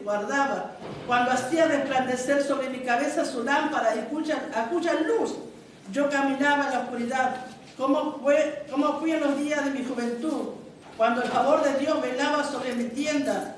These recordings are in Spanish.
guardaba, cuando hacía resplandecer sobre mi cabeza su lámpara y a cuya luz yo caminaba en la oscuridad, como fui en los días de mi juventud, cuando el favor de Dios velaba sobre mi tienda,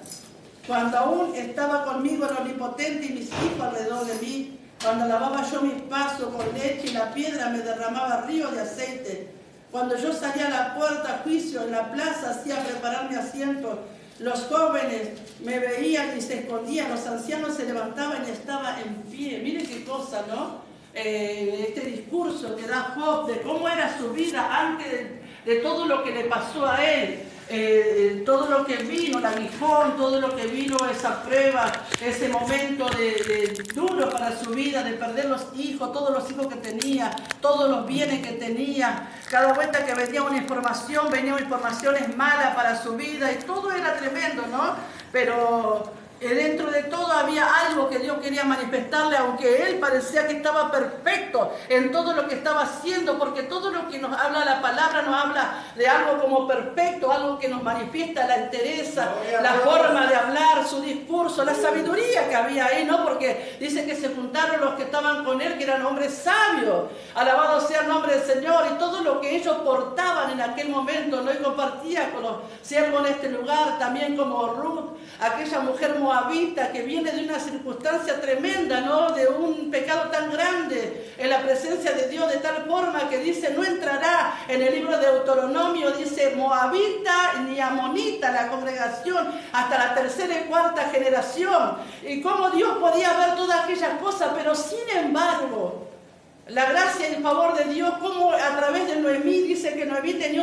cuando aún estaba conmigo el Omnipotente y mis hijos alrededor de mí, cuando lavaba yo mis pasos con leche y la piedra me derramaba ríos de aceite, cuando yo salía a la puerta a juicio, en la plaza hacía preparar mi asiento, los jóvenes me veían y se escondían, los ancianos se levantaban y estaba en pie. Miren qué cosa, ¿no? Este discurso que da Job de cómo era su vida antes de todo lo que le pasó a él. Todo lo que vino, el aguijón, todo lo que vino, esa prueba, ese momento de duro para su vida, de perder los hijos, todos los hijos que tenía, todos los bienes que tenía. Cada vuelta que venía una información, venían informaciones malas para su vida y todo era tremendo, ¿no? Pero dentro de todo había algo que Dios quería manifestarle, aunque él parecía que estaba perfecto en todo lo que estaba haciendo, porque todo lo que nos habla la palabra nos habla de algo como perfecto, algo que nos manifiesta la entereza, la forma de hablar, su discurso, la sabiduría que había ahí, ¿no? Porque dice que se juntaron los que estaban con él, que eran hombres sabios, alabado sea el nombre del Señor, y todo lo que ellos portaban en aquel momento, ¿no? Y compartía con los siervos en este lugar, también como Ruth, aquella mujer moabita que viene de una circunstancia tremenda, ¿no? De un pecado tan grande en la presencia de Dios, de tal forma que dice, no entrará en el libro de Deuteronomio, dice, moabita ni amonita la congregación hasta la tercera y cuarta generación. Y cómo Dios podía ver todas aquellas cosas, pero sin embargo, la gracia y el favor de Dios, como a través de Noemí, dice que Noemí tenía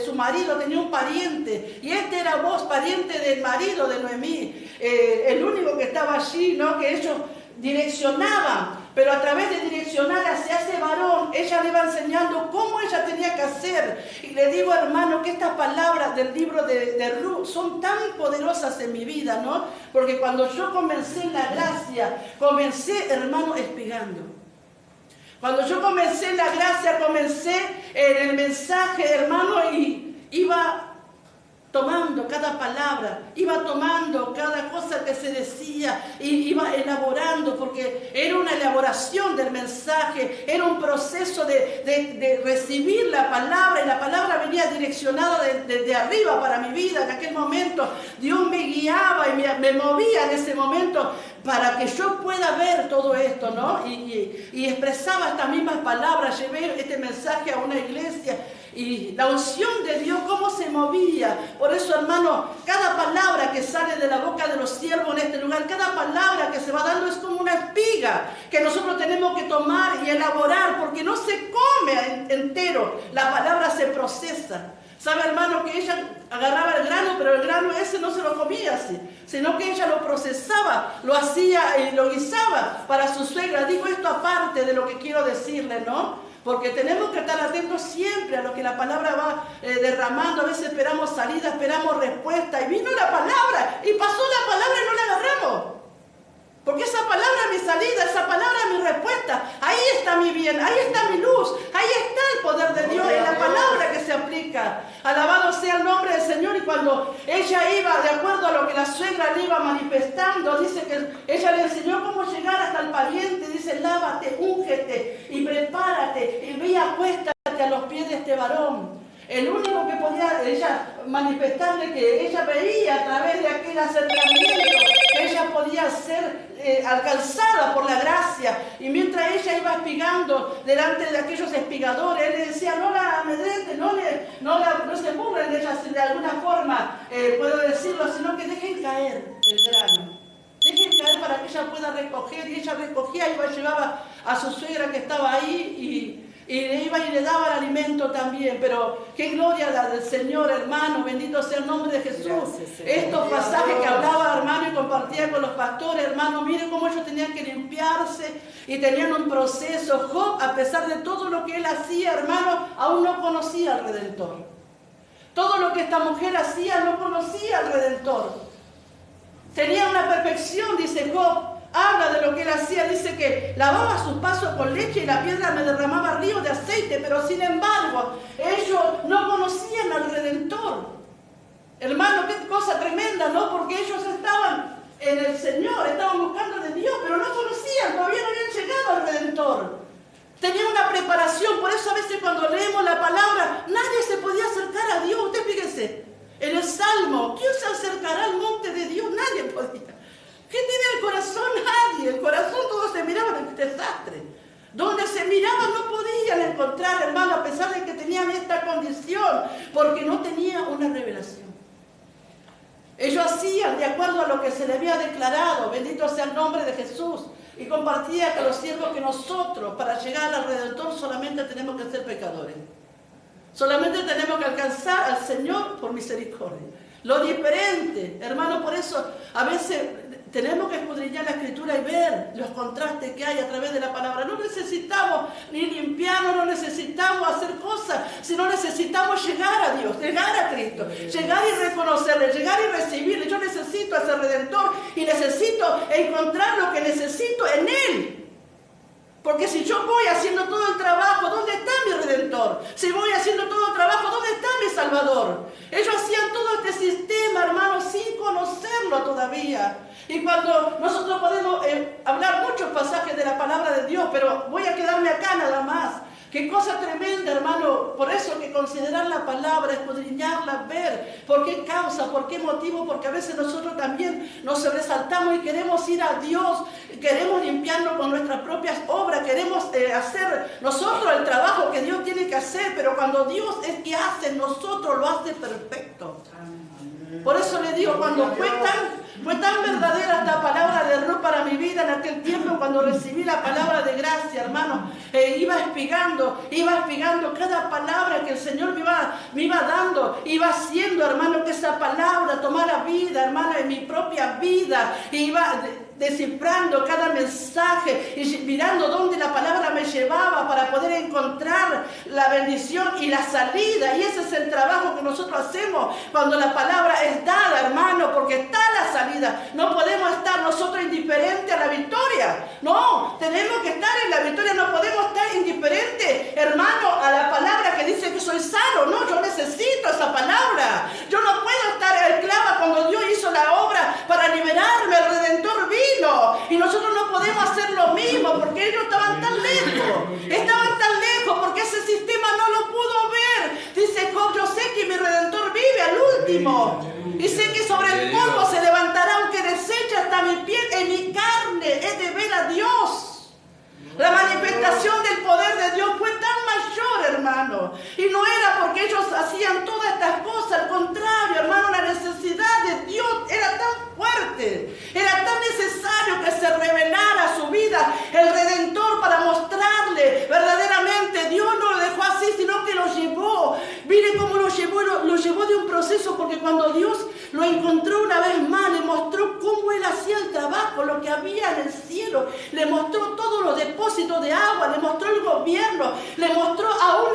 su marido tenía un pariente, y este era vos, pariente del marido de Noemí, el único que estaba allí, ¿no? Que ellos direccionaban, pero a través de direccionar hacia ese varón, ella le iba enseñando cómo ella tenía que hacer. Y le digo, hermano, que estas palabras del libro de Ruth son tan poderosas en mi vida, ¿no? Porque cuando yo comencé en la gracia, comencé, hermano, espigando. Cuando yo comencé en la gracia, comencé en el mensaje, hermano, y iba tomando cada palabra, iba tomando cada cosa que se decía, y iba elaborando, porque era una elaboración del mensaje, era un proceso de recibir la palabra, y la palabra venía direccionada desde arriba para mi vida. En aquel momento Dios me guiaba y me movía en ese momento para que yo pueda ver todo esto, ¿no? Y expresaba estas mismas palabras, llevé este mensaje a una iglesia, y la unción de Dios, cómo se movía. Por eso, hermano, cada palabra que sale de la boca de los siervos en este lugar, cada palabra que se va dando es como una espiga que nosotros tenemos que tomar y elaborar, porque no se come entero, la palabra se procesa. ¿Sabe, hermano, que ella agarraba el grano, pero el grano ese no se lo comía así, sino que ella lo procesaba, lo hacía y lo guisaba para su suegra? Digo esto aparte de lo que quiero decirle, ¿no? Porque tenemos que estar atentos siempre a lo que la palabra va derramando. A veces esperamos salida, esperamos respuesta, y vino la palabra, y pasó la palabra y no la agarramos. Porque esa palabra es mi salida, esa palabra es mi respuesta. Ahí está mi bien, ahí está mi luz, ahí está el poder de Dios, en la palabra que se aplica. Alabado sea el nombre del Señor. Y cuando ella iba de acuerdo a lo que la suegra le iba manifestando, dice que ella le enseñó cómo llegar hasta el pariente. Dice, lávate, úngete y prepárate y ve y acuéstate a los pies de este varón. El único que podía ella manifestarle, que ella veía a través de aquel acercamiento, que ella podía ser alcanzada por la gracia. Y mientras ella iba espigando delante de aquellos espigadores, él le decía, no la amedrenten, no se burlen de ella de alguna forma, puedo decirlo, sino que dejen caer el grano. Dejen caer para que ella pueda recoger. Y ella recogía y llevaba a su suegra que estaba ahí, y le iba y le daba el alimento también. Pero qué gloria la del Señor, hermano, bendito sea el nombre de Jesús. Gracias, estos pasajes que hablaba, hermano, y compartía con los pastores, hermano, miren cómo ellos tenían que limpiarse y tenían un proceso. Job, a pesar de todo lo que él hacía, hermano, aún no conocía al Redentor. Todo lo que esta mujer hacía, no conocía al Redentor. Tenía una perfección, dice Job. Habla de lo que él hacía, dice que lavaba sus pasos con leche y la piedra me derramaba ríos de aceite, pero sin embargo, ellos no conocían al Redentor. Hermano, qué cosa tremenda, ¿no? Porque ellos estaban en Tenía una preparación. Por eso a veces cuando leemos la palabra, nadie se podía acercar a Dios. Usted fíjese, en el Salmo, ¿quién se acercará al monte de Dios? Nadie podía. ¿Qué tiene el corazón? Nadie. El corazón todos se miraban en desastre. Donde se miraban no podían encontrar, hermano, a pesar de que tenían esta condición, porque no tenía una revelación. Ellos hacían de acuerdo a lo que se le había declarado, bendito sea el nombre de Jesús, y compartía con los siervos que nosotros, para llegar al Redentor, solamente tenemos que ser pecadores. Solamente tenemos que alcanzar al Señor por misericordia. Lo diferente, hermano, por eso a veces tenemos que escudriñar la Escritura y ver los contrastes que hay a través de la palabra. No necesitamos ni limpiarnos, no necesitamos hacer cosas, sino necesitamos llegar a Dios, llegar a Cristo, llegar y reconocerle, llegar y recibirle. Yo necesito a ese Redentor y necesito encontrar lo que necesito en Él. Porque si yo voy haciendo todo el trabajo, ¿dónde está mi Redentor? Si voy haciendo todo el trabajo, ¿dónde está mi Salvador? Ellos hacían todo este sistema, hermanos, sin conocerlo todavía. Y cuando nosotros podemos hablar muchos pasajes de la palabra de Dios, pero voy a quedarme acá nada más. Qué cosa tremenda, hermano. Por eso que considerar la palabra, escudriñarla, ver por qué causa, por qué motivo, porque a veces nosotros también nos sobresaltamos y queremos ir a Dios, queremos limpiarnos con nuestras propias obras, queremos hacer nosotros el trabajo que Dios tiene que hacer, pero cuando Dios es que hace, nosotros lo hace perfecto. Por eso le digo, cuando fue tan verdadera esta palabra de Ruth para mi vida en aquel tiempo, cuando recibí la palabra de gracia, hermano, iba espigando cada palabra que el Señor me iba dando, iba haciendo, hermano, que esa palabra tomara vida, hermano, en mi propia vida, iba descifrando cada mensaje y mirando dónde la palabra me llevaba para poder encontrar la bendición y la salida. Y ese es el trabajo que nosotros hacemos cuando la palabra es dada, hermano, porque está la salida. No podemos estar nosotros indiferentes a la victoria. No, tenemos que estar en la victoria. No podemos estar indiferentes, hermano, a la palabra que dice que soy sano. No, yo necesito esa palabra. Yo no puedo estar esclava cuando Dios hizo la obra para liberarme. El Redentor vino. Y nosotros no podemos hacer lo mismo porque ellos estaban tan lejos, porque ese sistema no lo pudo ver. Dice Job, yo sé que mi Redentor vive al último y sé que sobre el polvo se levantará, aunque deseche hasta mi piel, en mi carne es de ver a Dios. La manifestación del poder de Dios fue tan mayor, hermano. Y no era porque ellos hacían todas estas cosas. Al contrario, hermano, la necesidad de Dios era tan fuerte. Era tan necesario que se revelara a su vida el Redentor para mostrarle verdaderamente. Dios no lo dejó así, sino que lo llevó. Mire cómo lo llevó de un proceso, porque cuando Dios lo encontró una vez más, le mostró cómo él hacía el trabajo, lo que había en el cielo. Le mostró todos los depósitos de agua, le mostró el gobierno, le mostró aún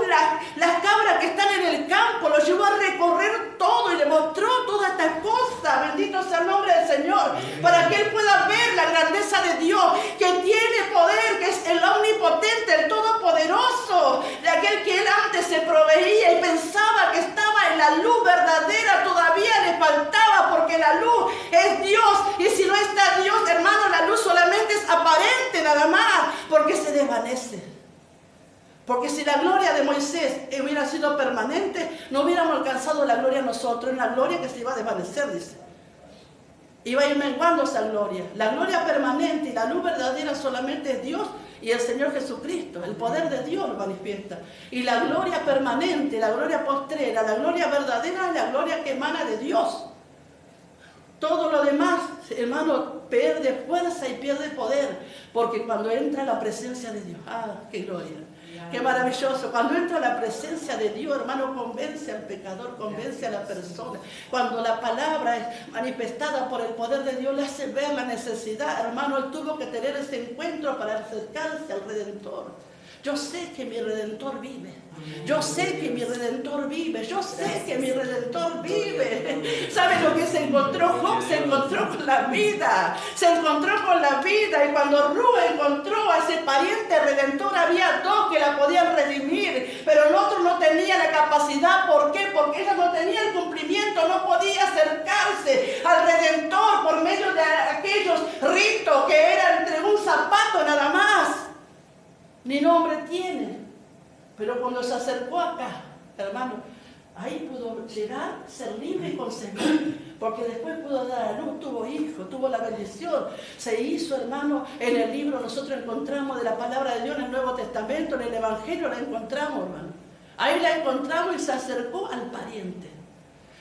las cabras que están en el campo, lo llevó a recorrer todo y le mostró todas estas cosas. Bendito sea el nombre del Señor, para que él pueda ver la grandeza de Dios, que tiene poder, que es el omnipotente, el todopoderoso, de aquel que él antes se proveía y pensaba que estaba en la luz verdadera. Todavía le faltaba, porque la luz es Dios, y si no está Dios, hermano, la luz solamente es aparente nada más, porque se desvanece. Porque si la gloria de Moisés hubiera sido permanente, no hubiéramos alcanzado la gloria nosotros, una gloria que se iba a desvanecer, dice. Iba a ir menguando esa gloria. La gloria permanente y la luz verdadera solamente es Dios y el Señor Jesucristo. El poder de Dios lo manifiesta. Y la gloria permanente, la gloria postrera, la gloria verdadera es la gloria que emana de Dios. Todo lo demás, hermano, pierde fuerza y pierde poder, porque cuando entra la presencia de Dios, ¡ah, qué gloria! ¡Qué maravilloso! Cuando entra la presencia de Dios, hermano, convence al pecador, convence a la persona. Cuando la palabra es manifestada por el poder de Dios, le hace ver la necesidad. Hermano, él tuvo que tener ese encuentro para acercarse al Redentor. Yo sé que mi Redentor vive. Yo sé que mi Redentor vive. Yo sé que mi Redentor vive. ¿Sabe lo que se encontró Job? Se encontró con la vida. Se encontró con la vida. Y cuando Ruth encontró a ese pariente Redentor, había dos que la podían redimir. Pero el otro no tenía la capacidad. ¿Por qué? Porque ella no tenía el cumplimiento. No podía acercarse al Redentor por medio de aquellos ritos que eran entre un zapato nada más. ni nombre tiene. Pero cuando se acercó acá, hermano, ahí pudo llegar, ser libre y concebir, porque después pudo dar a luz, tuvo hijos, tuvo la bendición, se hizo, hermano. En el libro nosotros encontramos de la palabra de Dios en el Nuevo Testamento, en el Evangelio la encontramos, hermano. Ahí la encontramos y se acercó al pariente.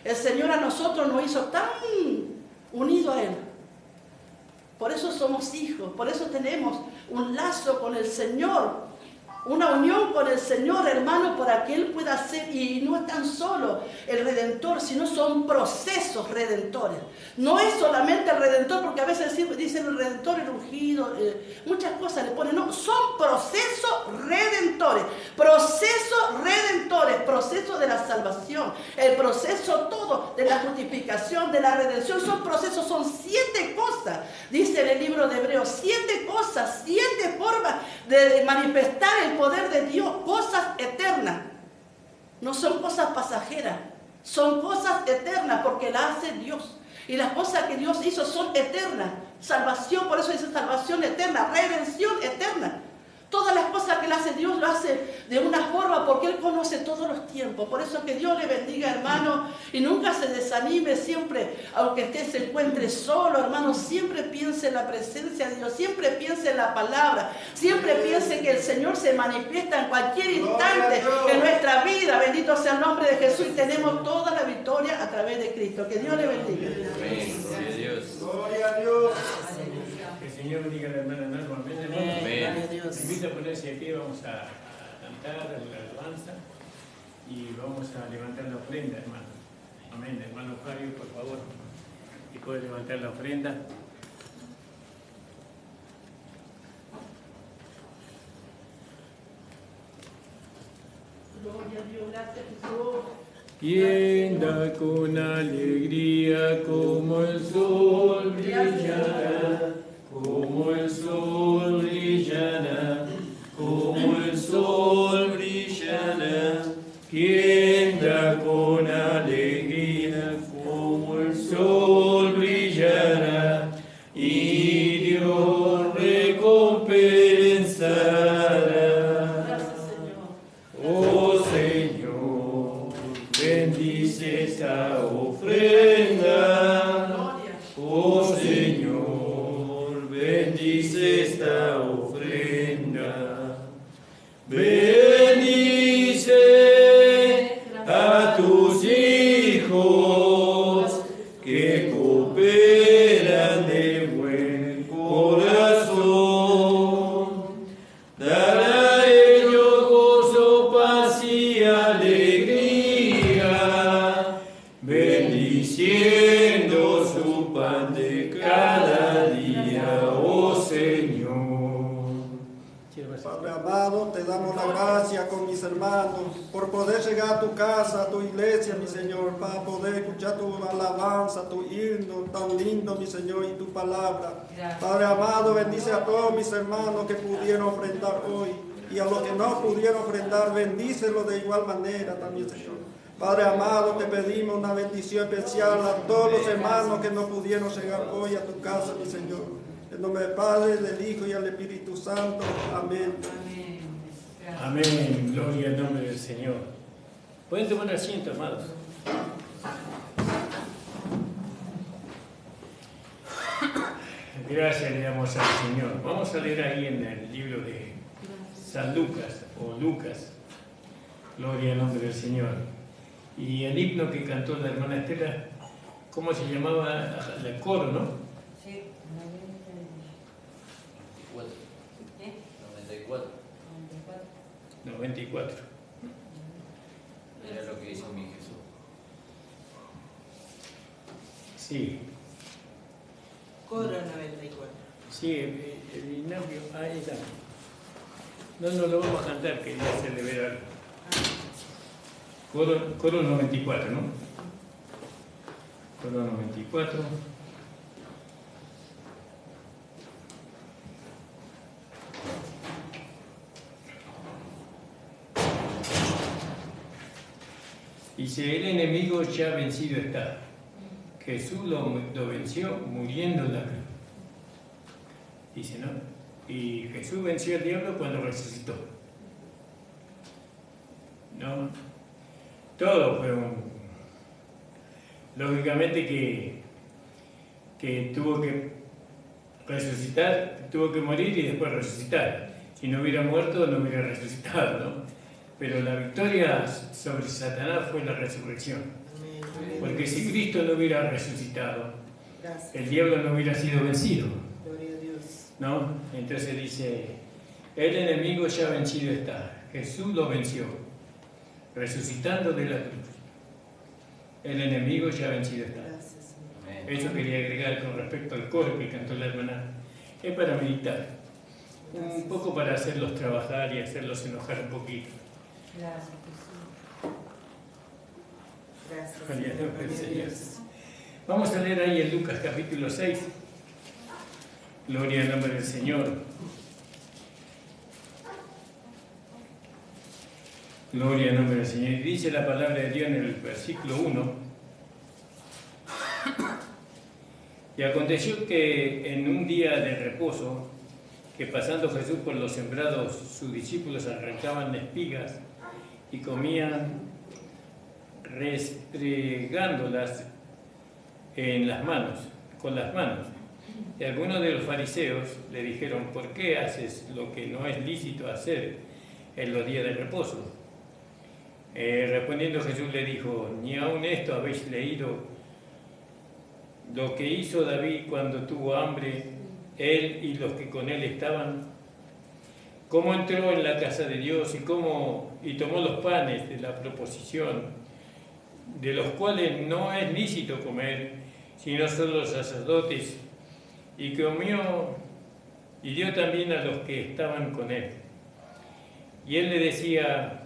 El Señor a nosotros nos hizo tan unidos a Él. Por eso somos hijos, por eso tenemos un lazo con el Señor, una unión con el Señor, hermano, para que Él pueda hacer. Y no es tan solo el Redentor, sino son procesos redentores. No es solamente el Redentor, porque a veces dicen el Redentor, el ungido, muchas cosas le ponen. No, son procesos redentores. Procesos redentores, proceso de la salvación, el proceso todo de la justificación, de la redención. Son procesos, son 7 cosas, dice en el libro de Hebreos, 7 cosas, 7 formas de manifestar el poder de Dios, cosas eternas. No son cosas pasajeras, son cosas eternas porque las hace Dios. Y las cosas que Dios hizo son eternas. Salvación, por eso dice salvación eterna, redención eterna. Todas las cosas que Él hace, Dios lo hace de una forma porque Él conoce todos los tiempos. Por eso que Dios le bendiga, hermano, y nunca se desanime siempre, aunque usted se encuentre solo, hermano, siempre piense en la presencia de Dios, siempre piense en la palabra, siempre piense que el Señor se manifiesta en cualquier instante en nuestra vida. Bendito sea el nombre de Jesús, y tenemos toda la victoria a través de Cristo. Que Dios le bendiga. Amén. Gloria a Dios. Gloria a Dios. Que el Señor bendiga a la hermana Narva. Amén, hermano. Amén. Te invito a ponerse aquí, vamos a cantar la alabanza y vamos a levantar la ofrenda, hermano. Amén, hermano Jario, por favor, y puede levantar la ofrenda. Gloria a Dios, gracias Jesús. ¿Quién da con alegría como el sol brillará? Como el sol brillará, como el sol brillará. ¿Quién da con alegría como el sol brillará? Y Dios recompensará. Gracias, Señor. Oh Señor, bendice esta ofrenda. Gloria. Oh Señor, bendice esta ofrenda. Bendice a tus hijos que cooperan de buen corazón. Dará a ellos gozo, paz y alegría, bendiciendo su pan de cada día, oh Señor. Padre amado, te damos la gracia con mis hermanos por poder llegar a tu casa, a tu iglesia, mi Señor, para poder escuchar tu alabanza, tu himno tan lindo, mi Señor, y tu palabra. Padre amado, bendice a todos mis hermanos que pudieron ofrendar hoy, y a los que no pudieron ofrendar, bendícelos de igual manera también, Señor. Padre amado, te pedimos una bendición especial a todos los hermanos que no pudieron llegar hoy a tu casa, mi Señor. En nombre del Padre, del Hijo y del Espíritu Santo. Amén. Amén, gloria al nombre del Señor. Pueden tomar asiento, amados. Gracias le damos al Señor. Vamos a leer ahí en el libro de San Lucas o Lucas. Gloria al nombre del Señor. Y el himno que cantó la hermana Estela, ¿cómo se llamaba? El coro, ¿no? Sí, 94. 94. Era lo que hizo mi Jesús. Sí. Coro 94. Sí, el Ignacio, ahí está. No lo vamos a cantar, que ya se le ve algo. Coro 94, ¿no? Coro 94. Dice, el enemigo ya vencido está. Jesús lo venció muriendo en la cruz. Dice, ¿no? Y Jesús venció al diablo cuando resucitó. ¿No? Todo fue lógicamente que tuvo que resucitar, tuvo que morir y después resucitar. Si no hubiera muerto, no hubiera resucitado, ¿no? Pero la victoria sobre Satanás fue la resurrección. Porque si Cristo no hubiera resucitado, el diablo no hubiera sido vencido. ¿No? Entonces dice, el enemigo ya vencido está. Jesús lo venció, resucitando de la cruz. El enemigo ya vencido está. Eso quería agregar con respecto al coro que cantó la hermana. Es para meditar, un poco para hacerlos trabajar y hacerlos enojar un poquito. Gracias. Vamos a leer ahí en Lucas capítulo 6. Gloria al nombre del Señor. Gloria al nombre del Señor. Y dice la palabra de Dios en el versículo 1. Y aconteció que en un día de reposo, que pasando Jesús por los sembrados, sus discípulos arrancaban espigas y comían restregándolas en las manos, con las manos. Y algunos de los fariseos le dijeron, ¿por qué haces lo que no es lícito hacer en los días de reposo? Respondiendo Jesús le dijo, ni aun esto habéis leído, lo que hizo David cuando tuvo hambre, él y los que con él estaban, cómo entró en la casa de Dios y tomó los panes de la proposición, de los cuales no es lícito comer, sino solo los sacerdotes, y comió y dio también a los que estaban con él. Y él le decía,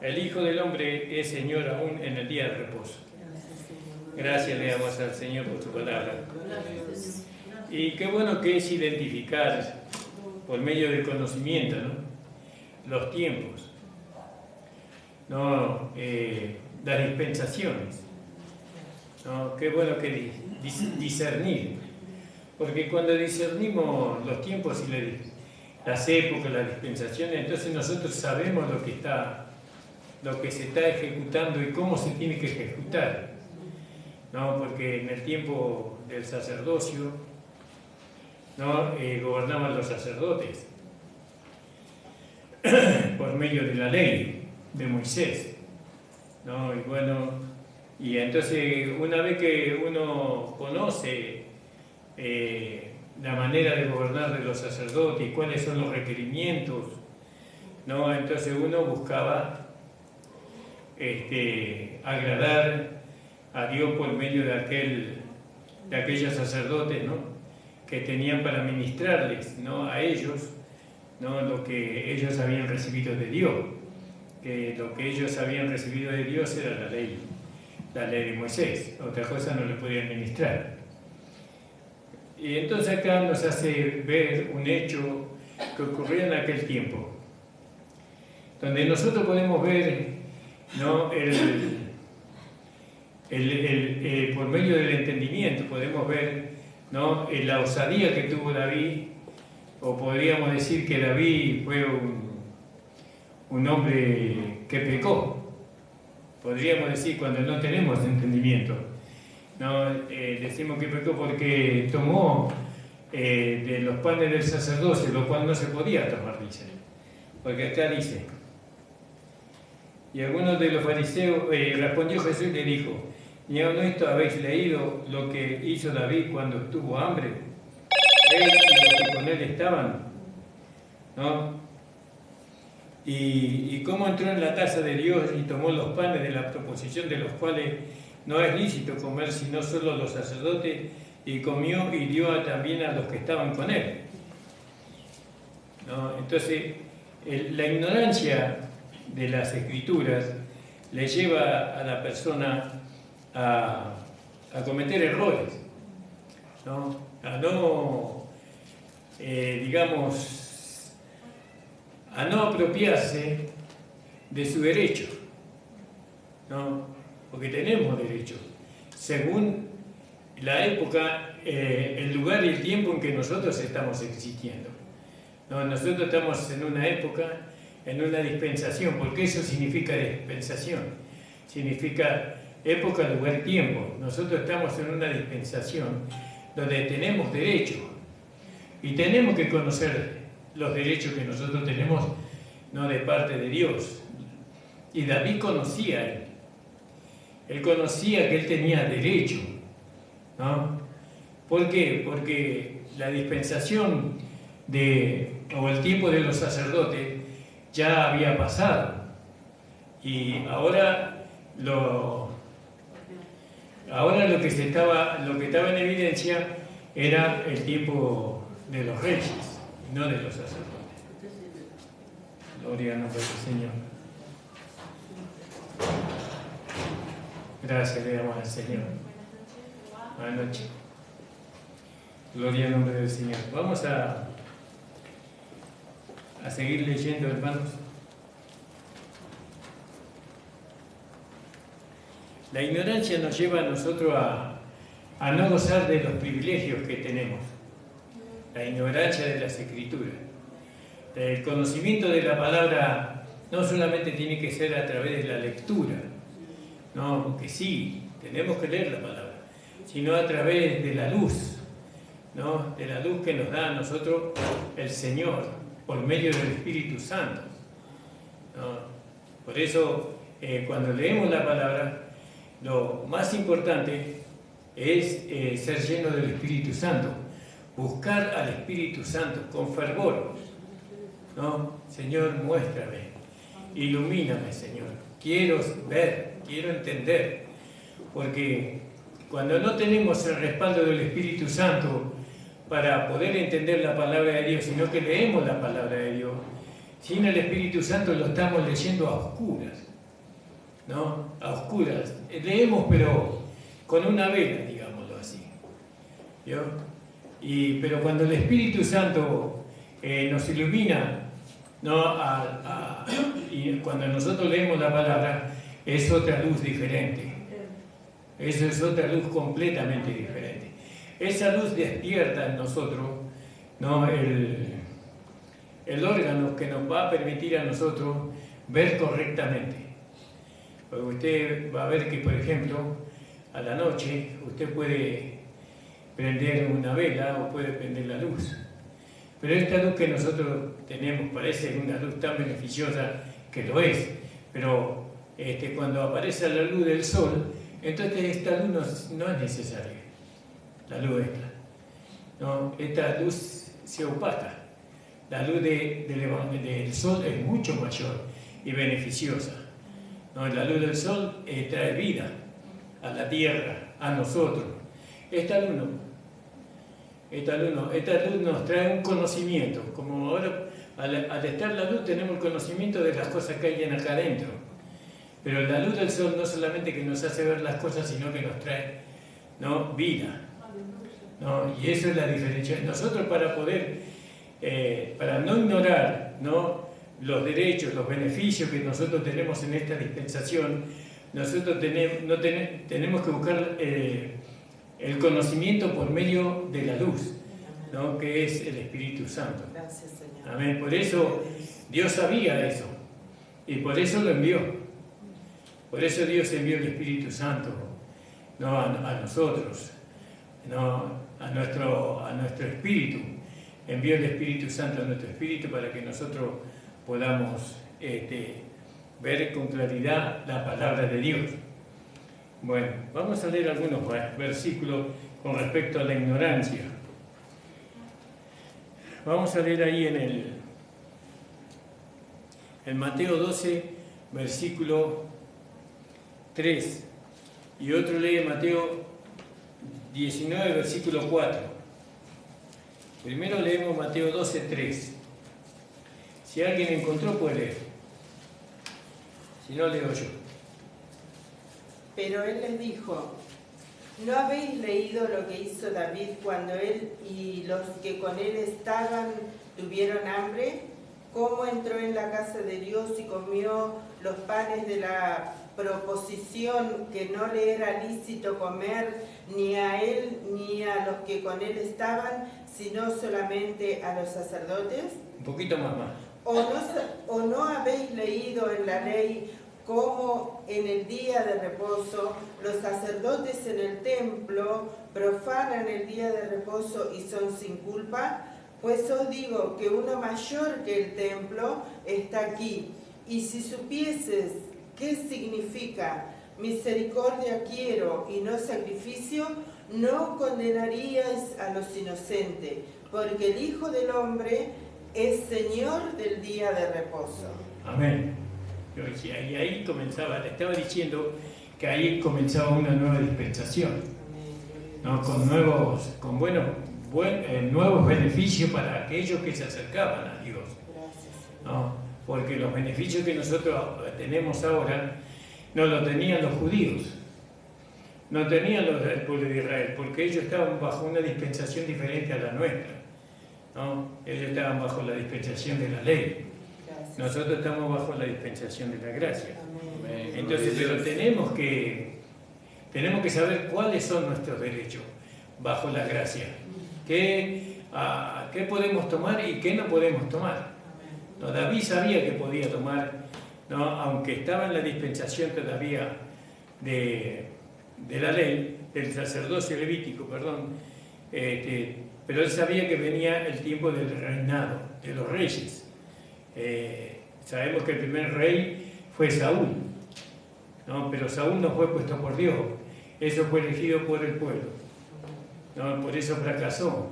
el Hijo del Hombre es Señor aún en el día de reposo. Gracias le damos al Señor por su palabra. Y qué bueno que es identificar por medio del conocimiento, ¿no?, los tiempos, ¿no? Las dispensaciones, ¿no? Qué bueno que discernir, porque cuando discernimos los tiempos y las épocas, las dispensaciones, entonces nosotros sabemos lo que se está ejecutando y cómo se tiene que ejecutar, ¿no? Porque en el tiempo del sacerdocio, ¿no?, gobernaban los sacerdotes por medio de la ley de Moisés, ¿no? Y bueno, y entonces una vez que uno conoce la manera de gobernar de los sacerdotes y cuáles son los requerimientos, ¿no?, entonces uno buscaba agradar a Dios por medio de aquellos sacerdotes, ¿no?, que tenían para ministrarles, ¿no?, a ellos, ¿no?, lo que ellos habían recibido de Dios, que lo que ellos habían recibido de Dios era la ley de Moisés, otra cosa no le podían ministrar. Y entonces acá nos hace ver un hecho que ocurrió en aquel tiempo, donde nosotros podemos ver, ¿no?, por medio del entendimiento, podemos ver, ¿no?, la osadía que tuvo David, o podríamos decir que David fue un hombre que pecó, podríamos decir cuando no tenemos entendimiento, ¿no? Decimos que pecó porque tomó de los panes del sacerdocio, lo cual no se podía tomar, dice, porque acá dice, y algunos de los fariseos, respondió Jesús y le dijo, ¿ni aun esto habéis leído lo que hizo David cuando tuvo hambre? Él y los que con él estaban, ¿no? Y cómo entró en la casa de Dios y tomó los panes de la proposición, de los cuales no es lícito comer sino solo los sacerdotes, y comió y dio también a los que estaban con él, ¿no? Entonces, la ignorancia de las Escrituras le lleva a la persona a cometer errores, ¿no? A no, a no apropiarse de su derecho, ¿no? Porque tenemos derecho, según la época, el lugar y el tiempo en que nosotros estamos existiendo. No, nosotros estamos en una época, en una dispensación, porque eso significa dispensación. Significa época, lugar, tiempo. Nosotros estamos en una dispensación donde tenemos derechos y tenemos que conocer los derechos que nosotros tenemos, no de parte de Dios. Y David conocía a él. Él conocía que él tenía derecho, ¿no? ¿Por qué? Porque la dispensación o el tiempo de los sacerdotes ya había pasado. Y ahora lo que estaba en evidencia era el tiempo de los reyes, no de los sacerdotes. Gloria al nombre del Señor. Gracias le damos al Señor. Buenas noches. Gloria al nombre del Señor. Vamos a seguir leyendo, hermanos. La ignorancia nos lleva a nosotros a no gozar de los privilegios que tenemos. La ignorancia de las Escrituras. El conocimiento de la palabra no solamente tiene que ser a través de la lectura, no, que sí, tenemos que leer la palabra, sino a través de la luz, ¿no? De la luz que nos da a nosotros el Señor, por medio del Espíritu Santo, ¿no? Por eso, cuando leemos la palabra, lo más importante es ser lleno del Espíritu Santo, buscar al Espíritu Santo con fervor, ¿no? Señor, muéstrame, ilumíname, Señor, quiero ver, quiero entender, porque cuando no tenemos el respaldo del Espíritu Santo para poder entender la palabra de Dios, sino que leemos la palabra de Dios, sin el Espíritu Santo lo estamos leyendo a oscuras, ¿no? A oscuras. Leemos, pero con una vela, digámoslo así, ¿yo? Pero cuando el Espíritu Santo nos ilumina, ¿no? Y cuando nosotros leemos la palabra, es otra luz diferente. Eso es otra luz completamente diferente. Esa luz despierta en nosotros, ¿no? El órgano que nos va a permitir a nosotros ver correctamente. Porque usted va a ver que, por ejemplo, a la noche usted puede prender una vela o puede prender la luz. Pero esta luz que nosotros tenemos parece una luz tan beneficiosa que lo es. Pero cuando aparece la luz del sol, entonces esta luz no es necesaria. La luz esta. ¿No? Esta luz se opaca. La luz del sol es mucho mayor y beneficiosa. ¿No? La luz del sol trae vida a la tierra, a nosotros. Esta luz no. Esta luz nos trae un conocimiento. Como ahora, al estar la luz, tenemos el conocimiento de las cosas que hay acá adentro. Pero la luz del sol no solamente que nos hace ver las cosas, sino que nos trae, ¿no? Vida. ¿No? Y eso es la diferencia. Nosotros para poder, para no ignorar, ¿no? Los derechos, los beneficios que nosotros tenemos en esta dispensación, nosotros tenemos que buscar el conocimiento por medio de la luz, ¿no? Que es el Espíritu Santo. Gracias, Señor. Amén. Por eso Dios sabía eso y por eso lo envió. Por eso Dios envió el Espíritu Santo, ¿no? A nosotros, ¿no? a nuestro espíritu. Envió el Espíritu Santo a nuestro espíritu para que nosotros podamos ver con claridad la palabra de Dios. Bueno, vamos a leer algunos versículos con respecto a la ignorancia. Vamos a leer ahí en Mateo 12, versículo 3, y otro lee Mateo 19, versículo 4. Primero leemos Mateo 12, 3. Si alguien encontró, puede leer. Si no, leo yo. Pero él les dijo: ¿no habéis leído lo que hizo David cuando él y los que con él estaban tuvieron hambre? ¿Cómo entró en la casa de Dios y comió los panes de la proposición que no le era lícito comer ni a él ni a los que con él estaban, sino solamente a los sacerdotes? Un poquito más. ¿O no habéis leído en la ley cómo en el día de reposo los sacerdotes en el templo profanan el día de reposo y son sin culpa? Pues os digo que uno mayor que el templo está aquí. Y si supieses qué significa misericordia quiero y no sacrificio, no condenaríais a los inocentes, porque el Hijo del Hombre es Señor del día de reposo. Amén. Yo decía, y ahí comenzaba, le estaba diciendo que ahí comenzaba una nueva dispensación, ¿no? Con nuevos beneficios para aquellos que se acercaban a Dios, ¿no? Porque los beneficios que nosotros tenemos ahora no los tenían los judíos, no tenían los del pueblo de Israel, porque ellos estaban bajo una dispensación diferente a la nuestra, ¿no? Ellos estaban bajo la dispensación de la ley. Nosotros estamos bajo la dispensación de la gracia. Entonces, pero tenemos que saber cuáles son nuestros derechos bajo la gracia. ¿Qué podemos tomar y qué no podemos tomar? No, David sabía que podía tomar, ¿no? Aunque estaba en la dispensación todavía de la ley, del sacerdocio levítico, perdón, pero él sabía que venía el tiempo del reinado, de los reyes. Sabemos que el primer rey fue Saúl, ¿no? Pero Saúl no fue puesto por Dios, eso fue elegido por el pueblo, ¿no? Por eso fracasó,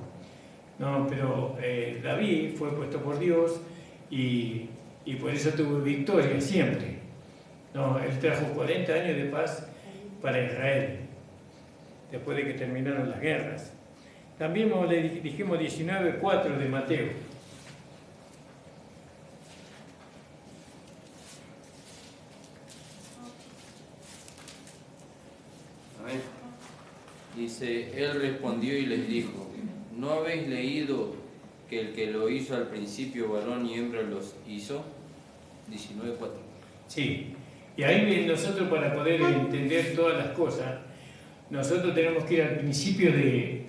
¿no? Pero David fue puesto por Dios y por eso tuvo victoria siempre, ¿no? Él trajo 40 años de paz para Israel después de que terminaron las guerras. También le dijimos 19:4 de Mateo. Dice, él respondió y les dijo, ¿no habéis leído que el que lo hizo al principio, varón y hembra, los hizo? 19:4. Sí, y ahí nosotros, para poder entender todas las cosas, nosotros tenemos que ir al principio de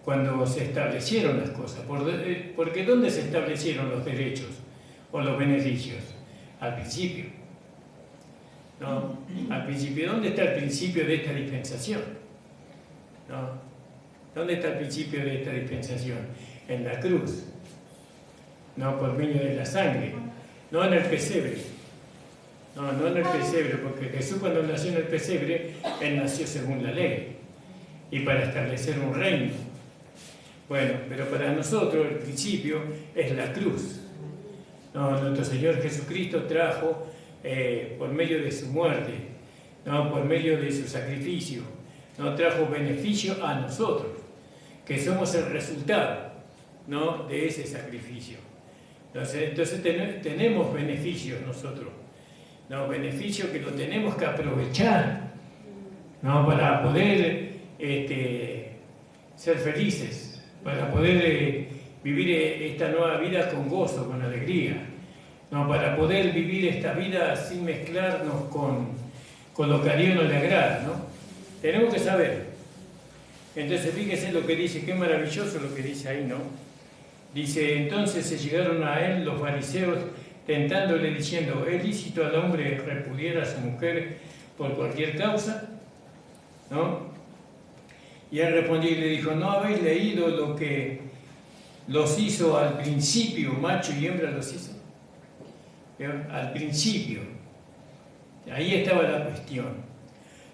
cuando se establecieron las cosas. Porque ¿dónde se establecieron los derechos o los beneficios? Al principio, ¿no? Al principio. ¿Dónde está el principio de esta dispensación? ¿No? ¿Dónde está el principio de esta dispensación? En la cruz, no por medio de la sangre, no en el pesebre, no en el pesebre, porque Jesús, cuando nació en el pesebre, él nació según la ley y para establecer un reino. Bueno, pero para nosotros el principio es la cruz. No, nuestro Señor Jesucristo trajo por medio de su muerte, no, por medio de su sacrificio, no trajo beneficio a nosotros, que somos el resultado, ¿no?, de ese sacrificio. Entonces tenemos beneficios nosotros, ¿no? Beneficios que lo tenemos que aprovechar, ¿no?, para poder ser felices, para poder vivir esta nueva vida con gozo, con alegría, ¿no?, para poder vivir esta vida sin mezclarnos con lo que a Dios no le agrada, ¿no? Tenemos que saber. Entonces fíjense lo que dice, qué maravilloso lo que dice ahí, ¿no? Dice, entonces se llegaron a él los fariseos tentándole diciendo, ¿es lícito al hombre repudiar a su mujer por cualquier causa? ¿No? Y él respondió y le dijo, ¿no habéis leído lo que los hizo al principio, macho y hembra los hizo? Al principio. Ahí estaba la cuestión.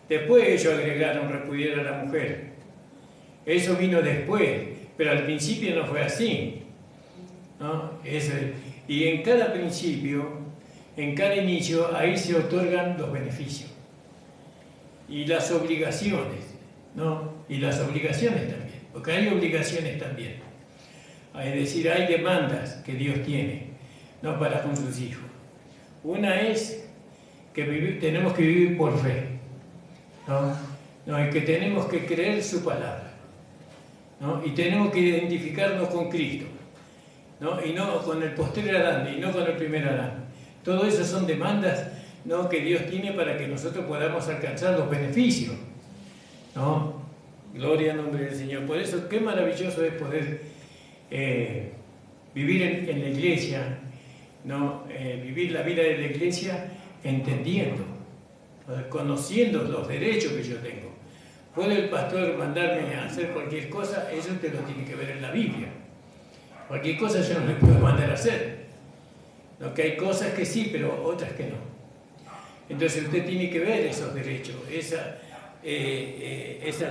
Después ellos agregaron repudiar a la mujer. Eso vino después, pero al principio no fue así, ¿no? Y en cada principio, en cada inicio, ahí se otorgan los beneficios. Y las obligaciones, ¿no? Y las obligaciones también, porque hay obligaciones también. Es decir, hay demandas que Dios tiene, ¿no?, para con sus hijos. Una es que tenemos que vivir por fe, ¿no? Y que tenemos que creer su palabra, ¿no? Y tenemos que identificarnos con Cristo, ¿no? Y no con el postrer Adán y no con el primer Adán. Todo eso son demandas, ¿no?, que Dios tiene para que nosotros podamos alcanzar los beneficios, ¿no? Gloria al nombre del Señor. Por eso, qué maravilloso es poder vivir en la iglesia, ¿no? Vivir la vida de la iglesia entendiendo, conociendo los derechos que yo tengo. ¿Puede el pastor mandarme a hacer cualquier cosa? Eso usted lo tiene que ver en la Biblia. Cualquier cosa yo no le puedo mandar a hacer. ¿No? Que hay cosas que sí, pero otras que no. Entonces usted tiene que ver esos derechos, esas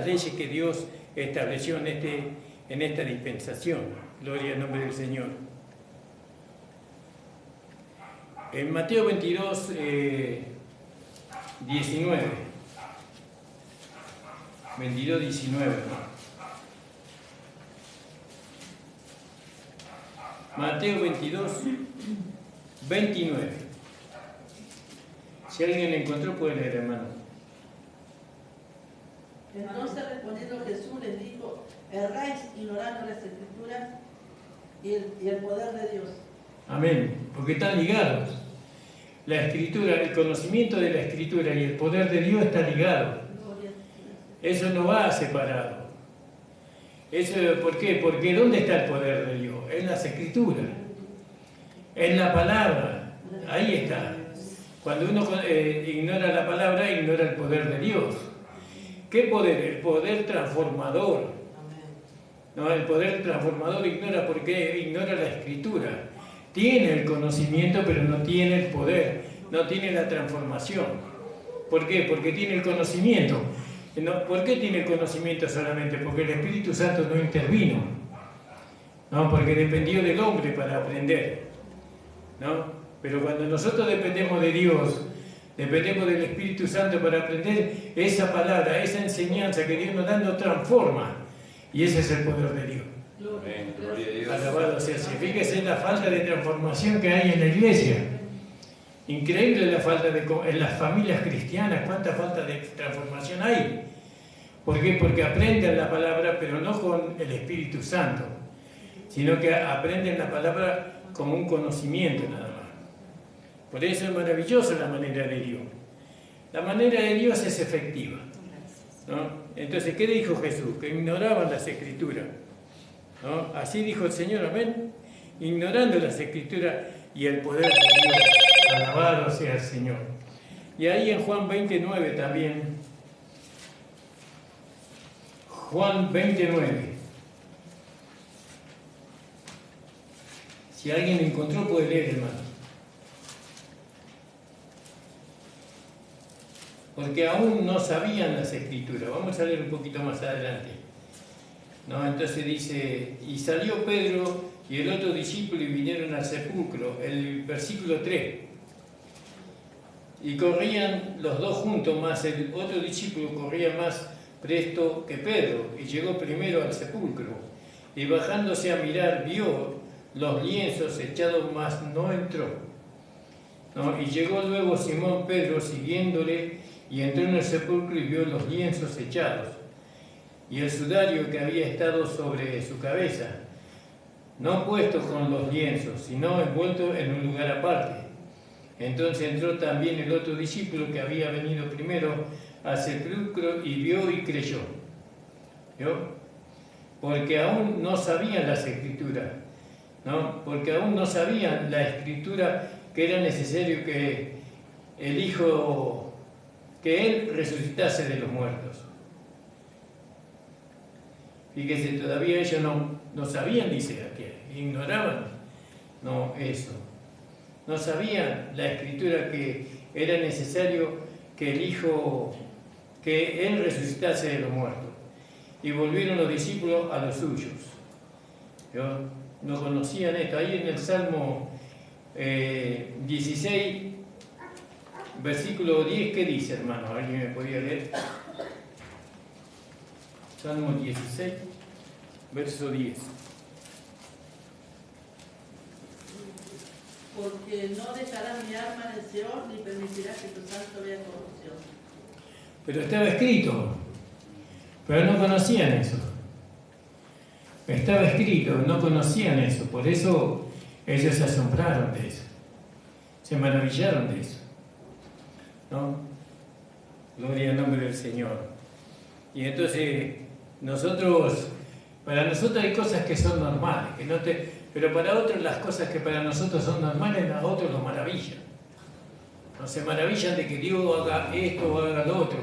leyes que Dios estableció en esta dispensación. Gloria al nombre del Señor. En Mateo 22, 19. 22, 19. Mateo 22, 29. Si alguien lo encontró, puede leer, hermano. Entonces respondiendo Jesús les dijo: erráis ignorando las Escrituras y el poder de Dios. Amén, porque están ligados. La Escritura, el conocimiento de la Escritura y el poder de Dios está ligado. Eso no va separado. Eso, ¿por qué? Porque ¿dónde está el poder de Dios? En las Escrituras, en la palabra. Ahí está. Cuando uno ignora la palabra, ignora el poder de Dios. ¿Qué poder? El poder transformador. No, el poder transformador ignora porque ignora la Escritura. Tiene el conocimiento, pero no tiene el poder, no tiene la transformación. ¿Por qué? Porque tiene el conocimiento. No, ¿por qué tiene el conocimiento solamente? Porque el Espíritu Santo no intervino. No, porque dependió del hombre para aprender. ¿No? Pero cuando nosotros dependemos de Dios, dependemos del Espíritu Santo para aprender, esa palabra, esa enseñanza que Dios nos da nos transforma. Y ese es el poder de Dios. Amén. Gloria a Dios. Alabado sea. Fíjese en la falta de transformación que hay en la iglesia. Increíble la falta en las familias cristianas, cuánta falta de transformación hay. ¿Por qué? Porque aprenden la palabra, pero no con el Espíritu Santo, sino que aprenden la palabra como un conocimiento nada más. Por eso es maravillosa la manera de Dios. La manera de Dios es efectiva, ¿no? Entonces, ¿qué dijo Jesús? Que ignoraban las Escrituras, ¿no? Así dijo el Señor, amén. Ignorando las Escrituras y el poder de Dios. Alabado sea el Señor. Y ahí en Juan 29 también. Juan 29. Si alguien lo encontró, puede leer, hermano. Porque aún no sabían las Escrituras. Vamos a leer un poquito más adelante. ¿No? Entonces dice, y salió Pedro y el otro discípulo y vinieron al sepulcro. El versículo 3. Y corrían los dos juntos, más el otro discípulo corría más presto que Pedro, y llegó primero al sepulcro. Y bajándose a mirar, vio los lienzos echados, mas no entró. ¿No? Y llegó luego Simón Pedro siguiéndole, y entró en el sepulcro y vio los lienzos echados, y el sudario que había estado sobre su cabeza, no puesto con los lienzos, sino envuelto en un lugar aparte. Entonces entró también el otro discípulo que había venido primero al sepulcro y vio y creyó. ¿Vio? Porque aún no sabían las Escrituras, ¿no? Porque aún no sabían la Escritura que era necesario que el Hijo, que Él resucitase de los muertos. Fíjese, todavía ellos no sabían, dice aquí, ignoraban, no, eso. No sabían la Escritura que era necesario que el Hijo, que Él resucitase de los muertos. Y volvieron los discípulos a los suyos. ¿Yo? No conocían esto. Ahí en el Salmo 16, versículo 10, ¿qué dice, hermano? ¿Alguien me podía leer? Salmo 16, verso 10. Porque no dejará mi alma en el Seol, ni permitirá que tu santo vea corrupción. Pero estaba escrito, pero no conocían eso. Estaba escrito, no conocían eso, por eso ellos se asombraron de eso, se maravillaron de eso, ¿no? Gloria al nombre del Señor. Y entonces Para nosotros hay cosas que son normales, pero para otros las cosas que para nosotros son normales, a otros los maravillan. No se maravillan de que Dios haga esto o haga lo otro.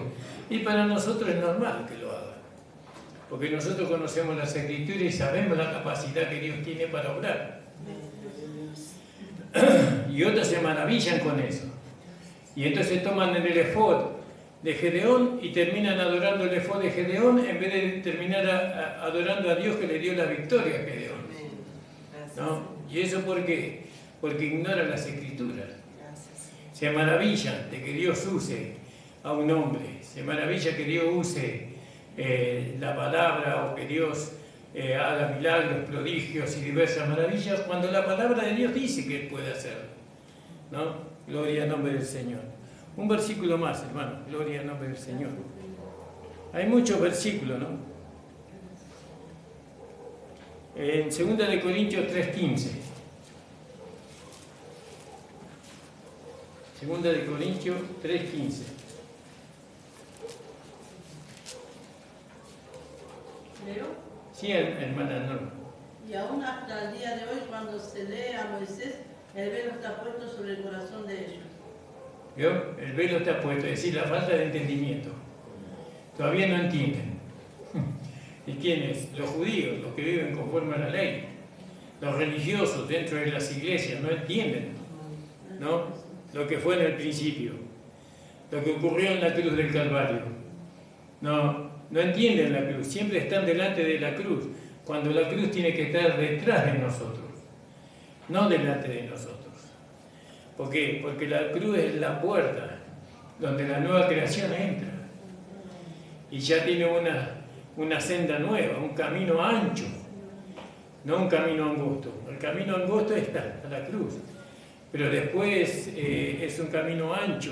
Y para nosotros es normal que lo haga. Porque nosotros conocemos las Escrituras y sabemos la capacidad que Dios tiene para obrar. Y otros se maravillan con eso. Y entonces toman el efod de Gedeón y terminan adorando el efod de Gedeón en vez de terminar adorando a Dios que le dio la victoria a Gedeón. ¿No? ¿Y eso por qué? Porque ignoran las Escrituras. Se maravillan de que Dios use a un hombre, se maravilla que Dios use la palabra o que Dios haga milagros, prodigios y diversas maravillas, cuando la palabra de Dios dice que Él puede hacerlo, ¿no? Gloria al nombre del Señor. Un versículo más, hermano, gloria al nombre del Señor. Hay muchos versículos, ¿no? En 2 Corintios 3:15. 2 Corintios 3:15. ¿Leo? Sí, hermana Norma. Y aún hasta el día de hoy, cuando se lee a Moisés, el velo está puesto sobre el corazón de ellos. ¿Vio? El velo está puesto, es decir, la falta de entendimiento. Todavía no entienden. ¿Y quiénes? Los judíos, los que viven conforme a la ley. Los religiosos dentro de las iglesias no entienden, ¿no? Lo que fue en el principio, lo que ocurrió en la cruz del Calvario. No entienden la cruz, siempre están delante de la cruz, cuando la cruz tiene que estar detrás de nosotros, no delante de nosotros. ¿Por qué? Porque la cruz es la puerta donde la nueva creación entra y ya tiene una senda nueva, un camino ancho, no un camino angosto. El camino angosto está a la cruz, pero después es un camino ancho,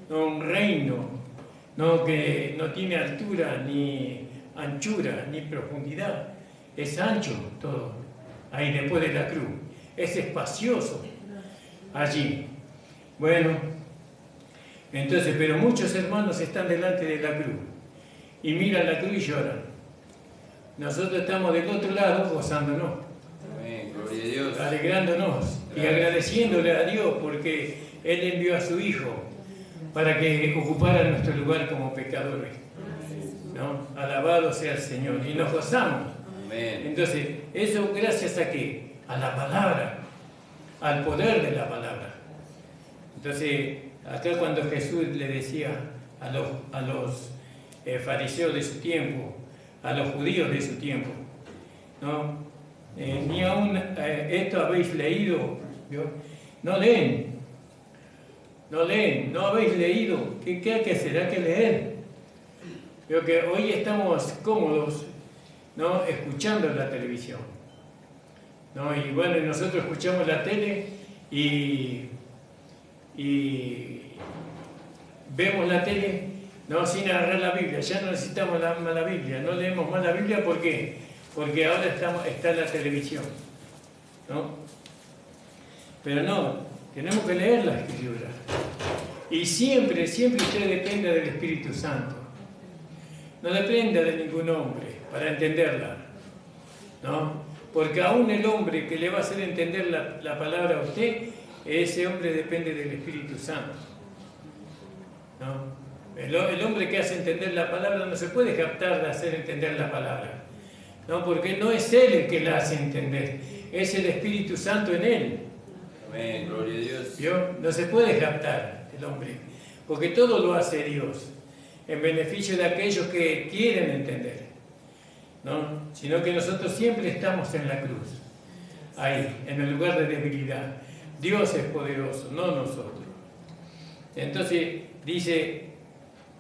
no un reino, no que no tiene altura, ni anchura, ni profundidad. Es ancho todo, ahí después de la cruz. Es espacioso allí. Bueno, entonces, pero muchos hermanos están delante de la cruz y miran la cruz y lloran. Nosotros estamos del otro lado gozándonos. Amén, gloria a Dios. Alegrándonos y agradeciéndole a Dios porque Él envió a su Hijo para que ocupara nuestro lugar como pecadores, ¿no? Alabado sea el Señor y nos gozamos. Amén. Entonces, eso gracias a qué? A la palabra, al poder de la palabra. Entonces, acá cuando Jesús le decía a los fariseos de su tiempo, a los judíos de su tiempo, ¿no? Ni aún esto habéis leído, ¿vio? No leen, no habéis leído. ¿Qué hay que hacer? Hay que leer. Veo que hoy estamos cómodos, ¿no? Escuchando la televisión, ¿no? Y bueno, nosotros escuchamos la tele y vemos la tele, no, sin agarrar la Biblia. Ya no necesitamos la Biblia, no leemos más la Biblia. ¿Por qué? Porque ahora está la televisión, ¿no? Pero no, tenemos que leer la Escritura. Y siempre usted dependa del Espíritu Santo. No dependa de ningún hombre para entenderla, ¿no? Porque aún el hombre que le va a hacer entender la palabra a usted, ese hombre depende del Espíritu Santo, ¿no? El hombre que hace entender la palabra no se puede captar de hacer entender la palabra, ¿no? Porque no es él el que la hace entender, es el Espíritu Santo en él. Amén, gloria a Dios. ¿Vio? No se puede captar el hombre, porque todo lo hace Dios en beneficio de aquellos que quieren entender, ¿no? Sino que nosotros siempre estamos en la cruz, ahí, en el lugar de debilidad. Dios es poderoso, no nosotros. Entonces dice,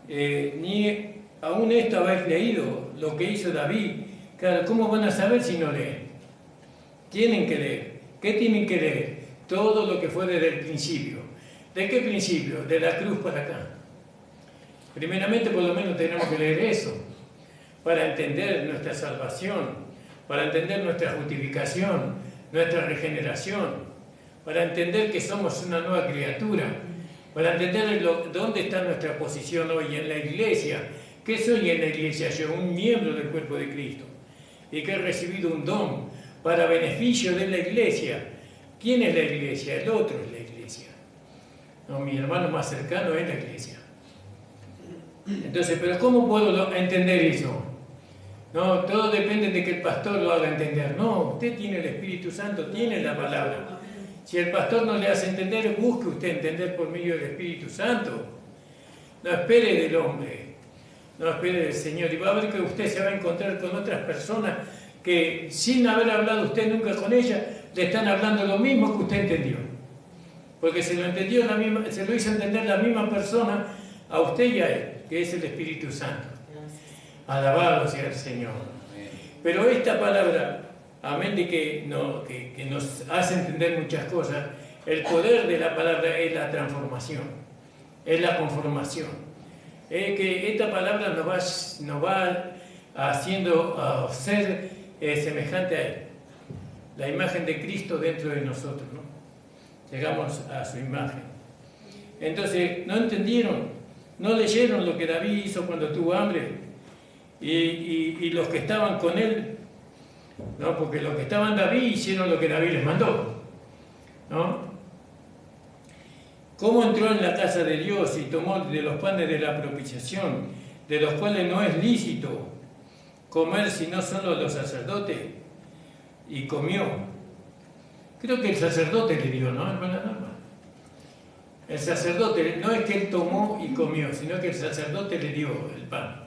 ni aún esto habéis leído, lo que hizo David. Claro, ¿cómo van a saber si no leen? Tienen que leer. ¿Qué tienen que leer? Todo lo que fue desde el principio. ¿De qué principio? De la cruz para acá. Primeramente, por lo menos tenemos que leer eso, para entender nuestra salvación, para entender nuestra justificación, nuestra regeneración, para entender que somos una nueva criatura, para entender dónde está nuestra posición hoy en la iglesia, ¿Qué soy en la iglesia? Yo, un miembro del cuerpo de Cristo, y que he recibido un don para beneficio de la iglesia. ¿Quién es la iglesia? El otro es la iglesia. No, mi hermano más cercano es la iglesia. Entonces, ¿pero cómo puedo entender eso? No, todo depende de que el pastor lo haga entender. No, usted tiene el Espíritu Santo, tiene la palabra. Si el pastor no le hace entender, busque usted entender por medio del Espíritu Santo. No espere del hombre, no espere del Señor. Y va a ver que usted se va a encontrar con otras personas que, sin haber hablado usted nunca con ellas, le están hablando lo mismo que usted entendió. Porque se lo hizo entender la misma persona a usted y a él, que es el Espíritu Santo. Alabado sea el Señor. Pero esta palabra, amén, de que nos hace entender muchas cosas, el poder de la palabra es la transformación, es la conformación. Es que esta palabra nos va haciendo a ser semejante a Él. La imagen de Cristo dentro de nosotros, ¿no? Llegamos a su imagen. Entonces, no entendieron, no leyeron lo que David hizo cuando tuvo hambre. Y los que estaban con él, ¿no? Porque los que estaban David hicieron lo que David les mandó, ¿no? ¿Cómo entró en la casa de Dios y tomó de los panes de la propiciación, de los cuales no es lícito comer sino solo los sacerdotes? Y comió. Creo que el sacerdote le dio, ¿no, hermana Norma? El sacerdote, no es que él tomó y comió, sino que el sacerdote le dio el pan.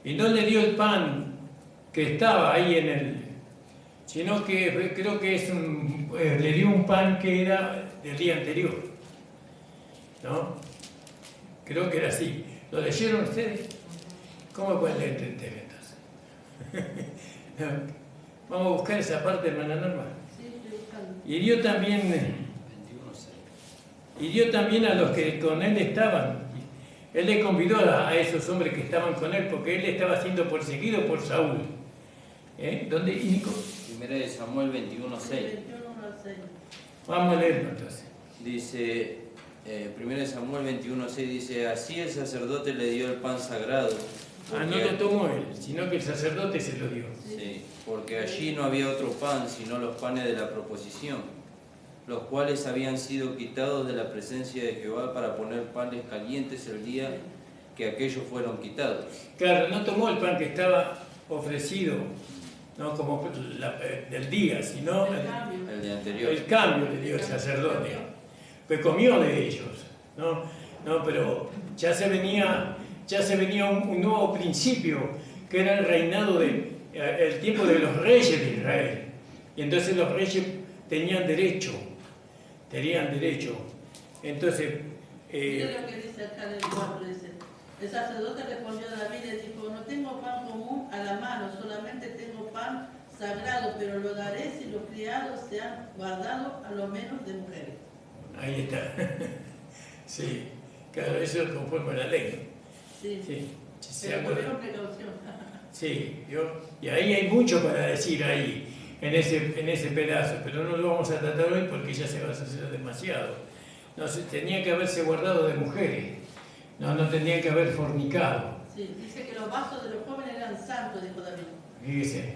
Y no le dio el pan que estaba ahí en él, sino que creo que le dio un pan que era del día anterior, ¿no? Creo que era así. ¿Lo leyeron ustedes? ¿Cómo pueden entender entonces? Vamos a buscar esa parte, hermana Norma. Y dio también a los que con él estaban. Él le convidó a esos hombres que estaban con él, porque él estaba siendo perseguido por Saúl. ¿Dónde, Nico? Primera de Samuel 21:6. Vamos a leerlo entonces. Dice, Primera de Samuel 21:6 dice, así el sacerdote le dio el pan sagrado. No lo tomó él, sino que el sacerdote se lo dio. Sí, porque allí no había otro pan, sino los panes de la proposición, los cuales habían sido quitados de la presencia de Jehová para poner panes calientes el día que aquellos fueron quitados. Claro, no tomó el pan que estaba ofrecido, no como del día, sino el día anterior. El cambio le dio el sacerdote, pues comió de ellos, no, pero ya se venía un nuevo principio, que era el reinado el tiempo de los reyes de Israel, y entonces los reyes tenían derecho. Entonces, mire lo que dice acá en el 4, dice, el sacerdote respondió a David y le dijo, no tengo pan común a la mano, solamente tengo pan sagrado, pero lo daré si los criados se han guardado a lo menos de mujeres. Ahí está. Sí, claro, eso es conforme a la ley. Sí. Pero tuvieron precaución. Sí, y ahí hay mucho para decir ahí, en ese pedazo, pero no lo vamos a tratar hoy porque ya se va a hacer demasiado. No, tenía que haberse guardado de mujeres, no tenía que haber fornicado. Sí, dice que los vasos de los jóvenes eran santos, dijo David. Fíjese.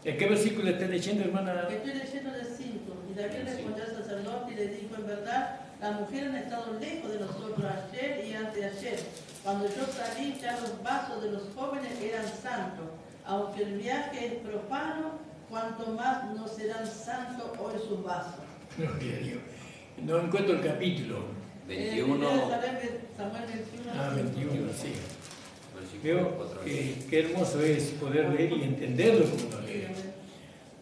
¿En qué versículo está leyendo, hermana? Estoy leyendo del 5. Y David respondió al sacerdote y le dijo, en verdad, las mujeres han estado lejos de nosotros ayer y anteayer. Cuando yo salí, ya los vasos de los jóvenes eran santos. Aunque el viaje es profano, cuanto más no serán santos hoy sus vasos. Gloria a Dios. No encuentro el capítulo. 21. Samuel 21. 21, sí. Veo qué hermoso es poder leer y entenderlo como lo lee,